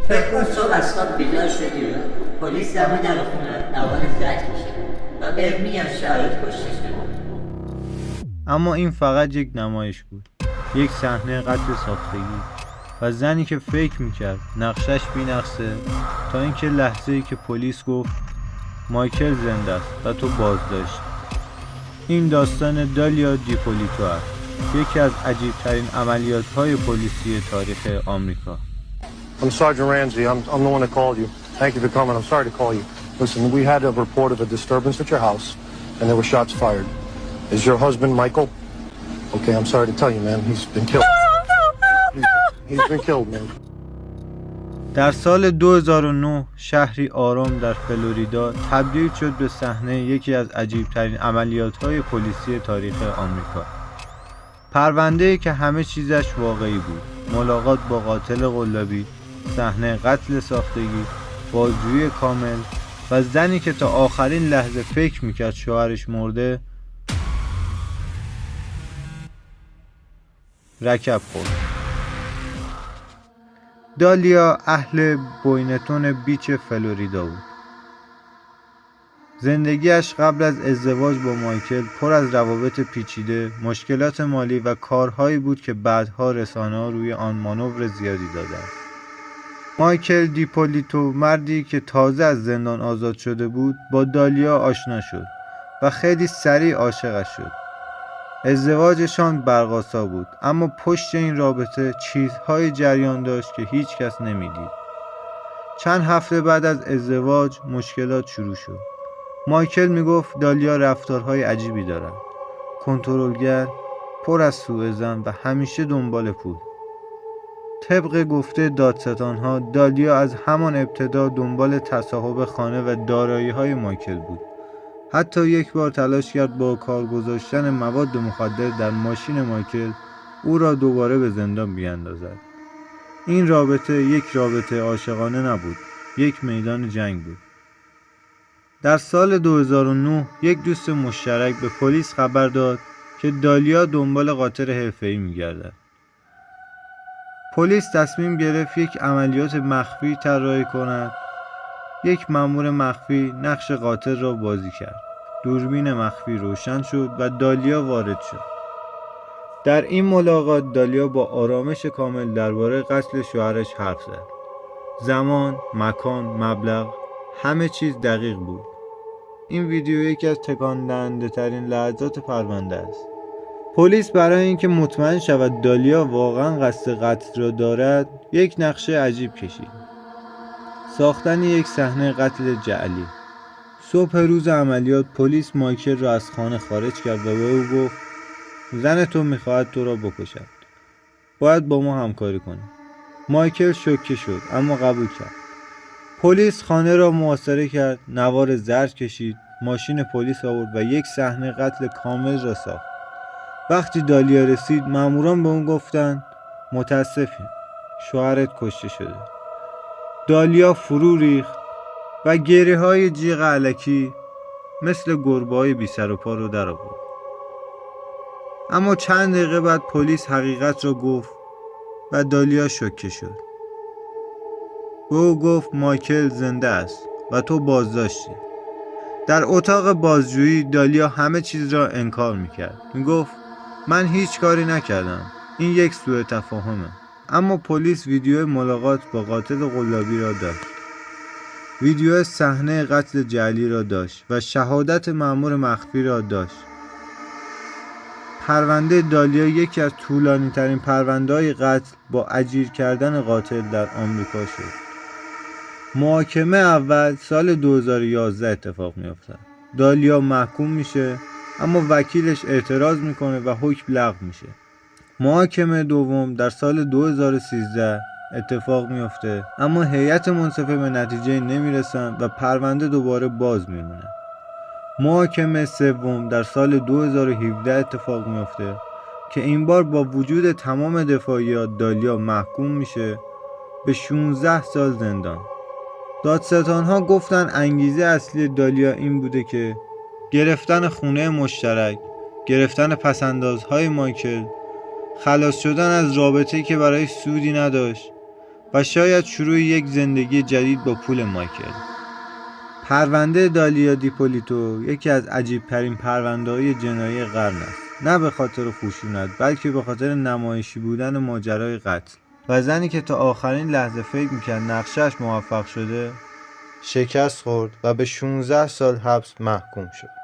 فکر کن صبح از خواب بیدار شدی و پلیس دمه در خونه نوار زد میشه و بهت میگن شاید کشته شده. اما این فقط یک نمایش بود، یک صحنه قتل ساختگی و زنی که فکر میکرد نقشش بی‌نقصه تا اینکه لحظه‌ای که پلیس گفت مایکل زنده است و تو بازداشت. این داستان دالیا دیپولیتو است، یکی از عجیب‌ترین عملیات‌های پلیسی تاریخ آمریکا. I'm Sergeant Ramsey. I'm the one that called you. Thank you for coming. I'm sorry to call you. Listen, we had a report of a disturbance at your house, and there were shots fired. Is your husband Michael? Okay, I'm sorry to tell you, man. He's been killed. He's been killed, man. در سال 2009 شهری آرام در فلوریدا تبدیل شد به صحنه یکی از عجیب‌ترین عملیات‌های پلیسی تاریخ آمریکا. پرونده‌ای که همه چیزش واقعی بود، ملاقات با قاتل قلابی، صحنه قتل ساختگی، بازجویی کامل و زنی که تا آخرین لحظه فکر میکرد شوهرش مرده رکب خورد. دالیا اهل بوینتون بیچ فلوریدا بود. زندگیش قبل از ازدواج با مایکل پر از روابط پیچیده، مشکلات مالی و کارهایی بود که بعدها رسانه‌ها روی آن مانور زیادی دادند. مایکل دیپولیتو، مردی که تازه از زندان آزاد شده بود، با دالیا آشنا شد و خیلی سریع عاشقش شد. ازدواجشان برق‌آسا بود، اما پشت این رابطه چیزهای جریان داشت که هیچ کس نمی‌دید. چند هفته بعد از ازدواج مشکلات شروع شد. مایکل میگفت دالیا رفتارهای عجیبی دارد، کنترلگر، پر از سوءظن و همیشه دنبال پول. طبق گفته دادستانها، دالیا از همان ابتدا دنبال تصاحب خانه و دارایی‌های مایکل بود. حتی یک بار تلاش کرد با کار گذاشتن مواد مخدر در ماشین مایکل او را دوباره به زندان بیاندازد. این رابطه یک رابطه عاشقانه نبود، یک میدان جنگ بود. در سال 2009 یک دوست مشترک به پلیس خبر داد که دالیا دنبال قاتل حرفه‌ای می‌گردد. پلیس تصمیم گرفت یک عملیات مخفی طراحی کند. یک مأمور مخفی نقش قاتل را بازی کرد. دوربین مخفی روشن شد و دالیا وارد شد. در این ملاقات دالیا با آرامش کامل درباره قتل شوهرش حرف زد. زمان، مکان، مبلغ، همه چیز دقیق بود. این ویدیو یکی از تکان دهنده ترین لحظات پرونده است. پلیس برای اینکه مطمئن شود دالیا واقعا قصد قتل را دارد، یک نقشه عجیب کشید. ساختن یک صحنه قتل جعلی. صبح روز عملیات پلیس مایکل را از خانه خارج کرد و به او گفت زن تو میخواهد تو را بکشد. باید با ما همکاری کنی. مایکل شوکه شد اما قبول کرد. پلیس خانه را محاصره کرد، نوار زرد کشید، ماشین پلیس آورد و یک صحنه قتل کامل را ساخت. وقتی دالیا رسید، ماموران به اون گفتند متاسفیم، شوهرت کشته شده. دالیا فرو ریخت و گریه های جیغ الکی مثل گربه های بی سر و پا رو در آورد. اما چند دقیقه بعد پلیس حقیقت را گفت و دالیا شوکه شد. به او گفت مایکل زنده است و تو بازداشتی. در اتاق بازجویی دالیا همه چیز را انکار میکرد. میگفت من هیچ کاری نکردم، این یک سوء تفاهمه. اما پلیس ویدیو ملاقات با قاتل قلابی را داشت. ویدیو صحنه قتل جعلی را داشت و شهادت مأمور مخفی را داشت. پرونده دالیا یکی از طولانی ترین پرونده‌های قتل با اجیر کردن قاتل در آمریکا شد. محاکمه اول سال 2011 اتفاق می‌افتد. دالیا محکوم میشه اما وکیلش اعتراض میکنه و حکم لغو میشه. محاکمه دوم در سال 2013 اتفاق میفته اما هیئت منصفه به نتیجه نمیرسن و پرونده دوباره باز میمونه. محاکمه سوم در سال 2017 اتفاق میفته که این بار با وجود تمام دفاعیات دالیا محکوم میشه به 16 سال زندان. دادستانها گفتن انگیزه اصلی دالیا این بوده که گرفتن خونه مشترک، گرفتن پسندازهای مایکل، خلاص شدن از رابطه‌ای که برای سودی نداشت و شاید شروع یک زندگی جدید با پول مایکل. پرونده دالیا دیپولیتو یکی از عجیب‌ترین پرونده‌های جنایی قرن است. نه به خاطر خشونت، بلکه به خاطر نمایشی بودن ماجرای قتل. و زنی که تا آخرین لحظه فکر می‌کرد نقشه‌اش موفق شده، شکست خورد و به 16 سال حبس محکوم شد.